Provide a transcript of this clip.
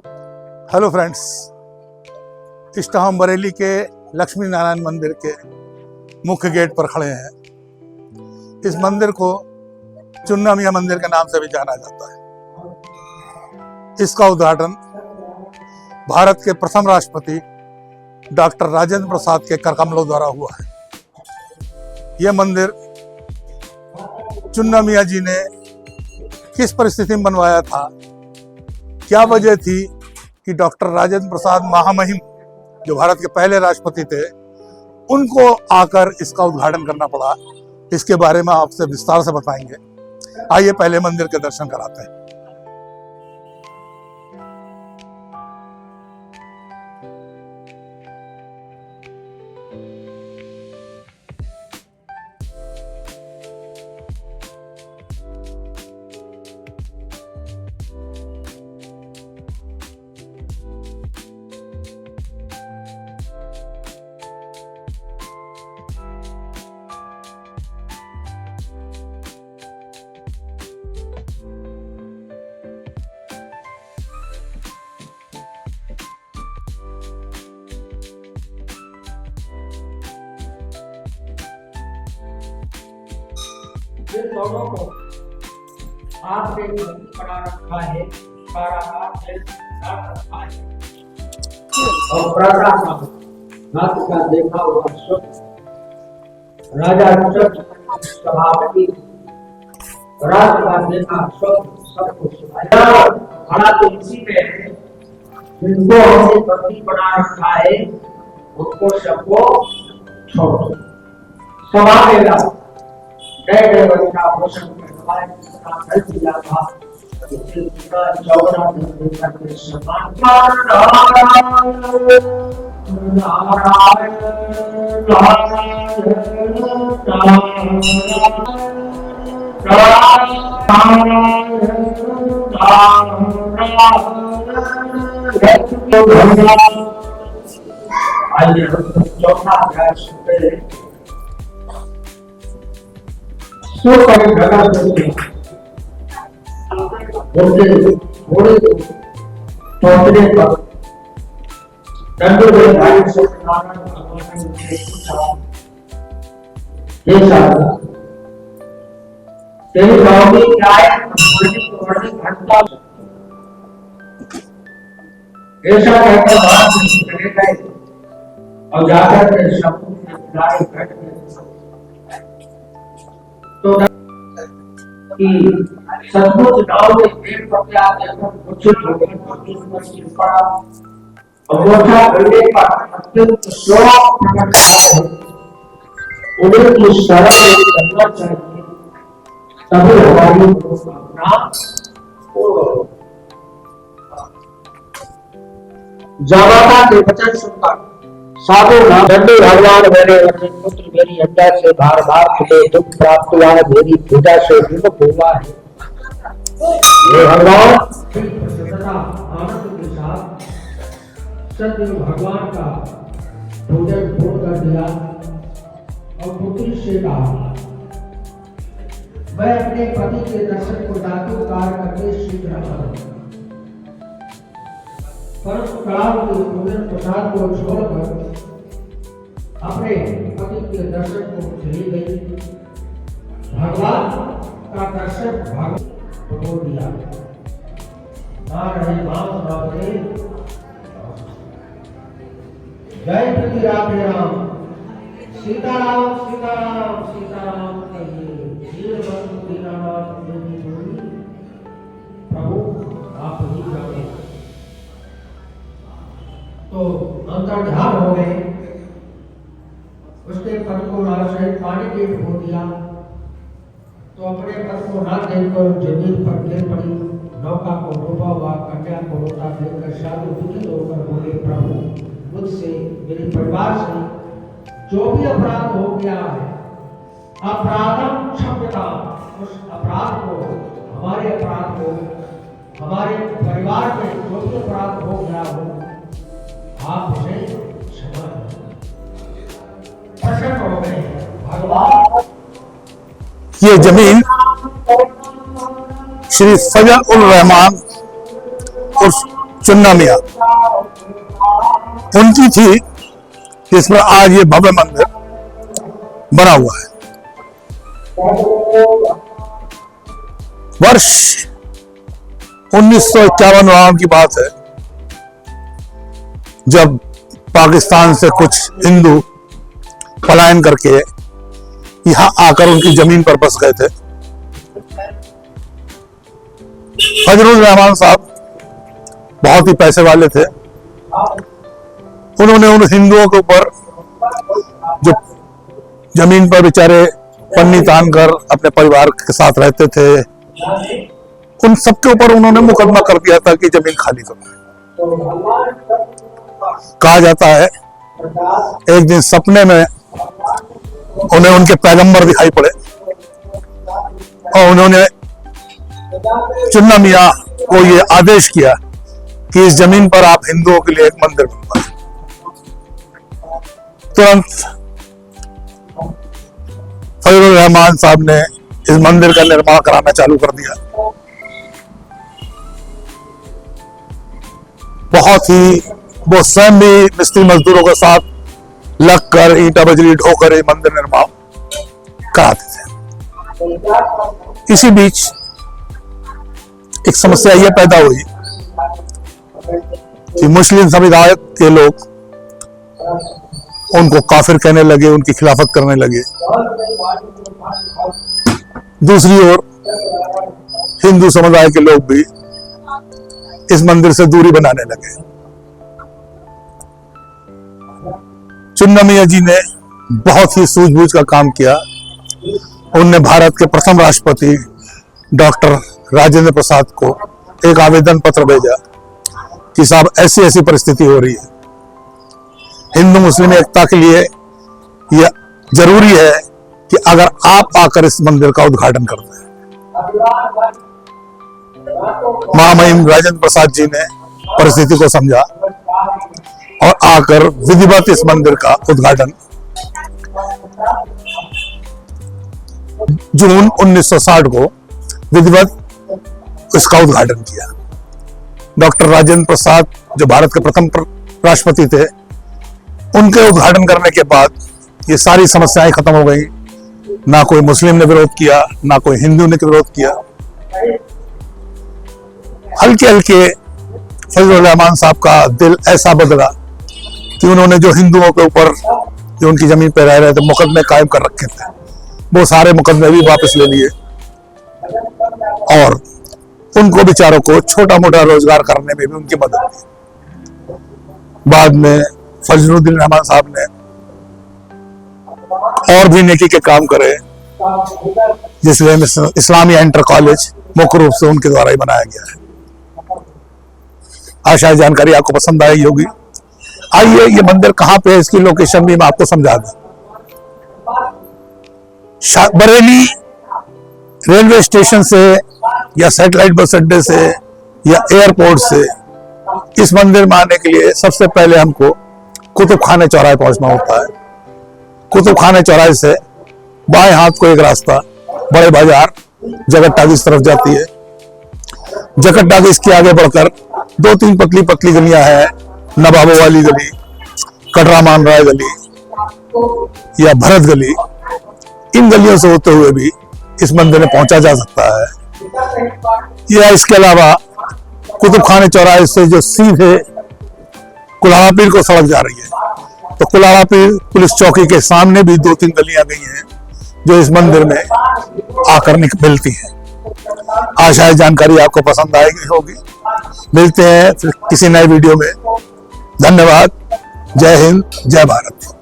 Hello friends, इस time हम बरेली के लक्ष्मी नारायण मंदिर के मुख्य गेट पर खड़े हैं। इस मंदिर को चुन्ना मियां मंदिर के नाम से भी जाना जाता है। इसका उद्घाटन भारत के प्रथम राष्ट्रपति डॉक्टर राजेंद्र प्रसाद के कर कमलों द्वारा हुआ है। यह मंदिर चुन्ना मियां जी ने किस परिस्थिति में बनवाया था, क्या वजह थी कि डॉक्टर राजेंद्र प्रसाद महामहिम जो भारत के पहले राष्ट्रपति थे, उनको आकर इसका उद्घाटन करना पड़ा, इसके बारे में आपसे विस्तार से बताएंगे। आइए पहले मंदिर के दर्शन कराते हैं। ये दोनों को आपने बना रखा है, सारा हाथ है, रखा है और प्रार्थना हाथ का देखा हुआ स्वच्छ राजा स्वच्छ सभापति राज का देखा स्वच्छ सब कुछ खड़ा तो इसी में जिनको हमने पति बना रखा है उनको सबको छोड़ सभा देगा जय बच्चा पोषण करवाए कर दिया था इसका 14 दिन करके सम्मान आइए चौथा अध्याय सुनते हैं। सो पर घड़ा करते उनके घोड़े को पहुंचने पर दंडों भाई से नारायण भगवान ने पूछा, ये साहब तेरे गांव में क्या है? हमारे घंटा ऐसा कहकर बाहर से चले गए और जाकर के शब्दों के किनारे बैठ गए। तो कि सचमुच गांव में पेड़ पत्ते आते हैं कुछ लोगों को पर गिर पड़ा और मोटा बनने पर अत्यंत शोक प्रकट करता है। उन्हें की शरण में करना चाहिए, तभी हमारी मनोकामना पूर्ण हो। जामाता के वचन सुनकर साधु दंडे भगवान मेरे वचन पुत्र मेरी अंडा से बार बार खुले दुख प्राप्त हुआ है, मेरी पूजा से विमुख हुआ है। ये भगवान आनंद के साथ सत्य भगवान का भोजन पूर्ण कर दिया और पुत्री से कहा, मैं अपने पति के दर्शन को दातुकार करके शीघ्र आऊंगा। परंतु कलाम के भोजन प्रसाद को छोड़कर अपने पति के दर्शन को चली गई। भगवान का दर्शन भगवान को दिया। जय प्रति राधे राम, सीताराम सीताराम सीताराम कहिए। प्रभु आप ही जाने। तो अंतर्ध्यान हो गए, उसके पद को राजशाही पानी के हो दिया तो अपने पद को ना देखकर जमीन पर गिर पड़ी। नौका को डूबा हुआ कन्या को रोता देखकर साधु दुखित होकर बोले, प्रभु मुझसे मेरे परिवार से जो भी अपराध हो गया है, अपराधम क्षम्यता, उस अपराध को, हमारे अपराध को, हमारे परिवार में जो भी अपराध हो गया हो, आप उसे क्षमा प्रसन्न हो गए। भगवान ये जमीन श्री फजल उल रहमान उर्फ चुन्ना मियां, उनकी थी, जिस पर आज ये भव्य मंदिर बना हुआ है। वर्ष 1951 की बात है, जब पाकिस्तान से कुछ हिंदू पलायन करके यहां आकर उनकी जमीन पर बस गए थे। फजलुर रहमान साहब बहुत ही पैसे वाले थे। उन्होंने उन हिंदुओं के ऊपर, जो जमीन पर बेचारे पन्नी तान कर अपने परिवार के साथ रहते थे, उन सबके ऊपर उन्होंने मुकदमा कर दिया था कि जमीन खाली करो। कहा जाता है एक दिन सपने में उन्हें उनके पैगंबर दिखाई पड़े और उन्होंने चुन्ना मियां को ये आदेश किया कि इस जमीन पर आप हिंदुओं के लिए एक मंदिर बनवाएं। तुरंत फजलुर रहमान साहब ने इस मंदिर का निर्माण कराना चालू कर दिया। बहुत ही वो स्वयं भी मिस्त्री मजदूरों के साथ लगकर ईंटा बजरी ढोकर ये मंदिर निर्माण कराते थे। इसी बीच एक समस्या यह पैदा हुई कि मुस्लिम समुदाय के लोग उनको काफिर कहने लगे, उनकी खिलाफत करने लगे। दूसरी ओर हिंदू समुदाय के लोग भी इस मंदिर से दूरी बनाने लगे। चुन्ना मियां जी ने बहुत ही सूझबूझ का काम किया। उनने भारत के प्रथम राष्ट्रपति डॉक्टर राजेंद्र प्रसाद को एक आवेदन पत्र भेजा कि साहब ऐसी ऐसी परिस्थिति हो रही है, हिंदू मुस्लिम एकता के लिए यह जरूरी है कि अगर आप आकर इस मंदिर का उद्घाटन कर दें। महामहिम राजेंद्र प्रसाद जी ने परिस्थिति को समझा और आकर विधिवत इस मंदिर का उद्घाटन जून 1960 को विधिवत इसका उद्घाटन किया। डॉक्टर राजेंद्र प्रसाद जो भारत के प्रथम राष्ट्रपति थे, उनके उद्घाटन करने के बाद ये सारी समस्याएं खत्म हो गई। ना कोई मुस्लिम ने विरोध किया, ना कोई हिंदू ने विरोध किया। हल्के हल्के फजलुर रहमान साहब का दिल ऐसा बदला कि उन्होंने जो हिंदुओं के ऊपर जो उनकी जमीन पर रह रहे थे मुकदमे कायम कर रखे थे, वो सारे मुकदमे भी वापस ले लिए और उनको बेचारों को छोटा मोटा रोजगार करने में भी उनकी मदद की। बाद में फजलुद्दीन रहमान साहब ने और भी नेकी के काम करे, जिसमें इस्लामिया इंटर कॉलेज मुख्य रूप से उनके द्वारा ही बनाया गया है। आशा है जानकारी आपको पसंद आई होगी। आइए ये मंदिर कहाँ पे है, इसकी लोकेशन भी मैं आपको समझा दूं। बरेली रेलवे स्टेशन से या सैटेलाइट बस अड्डे से या एयरपोर्ट से इस मंदिर में आने के लिए सबसे पहले हमको कुतुब खाने चौराहे पहुंचना होता है। कुतुब खाने चौराहे से बाएं हाथ को एक रास्ता बड़े बाजार जगत टागिस तरफ जाती है। जगत टागिस के आगे बढ़कर 2-3 पतली पतली गलियां हैं, नवाबों वाली गली, कटरा मान राय गली या भरत गली। इन गलियों से होते हुए भी इस मंदिर में पहुंचा जा सकता है। या इसके अलावा कुतुब खाने चौराहे से जो सीधे कुलाबा पीर को सड़क जा रही है, तो कुलाबा पीर पुलिस चौकी के सामने भी 2-3 गलियां गई हैं जो इस मंदिर में आकर मिलती हैं। आशा है जानकारी आपको पसंद आएगी होगी। मिलते हैं फिर किसी नए वीडियो में। धन्यवाद। जय हिंद, जय भारत।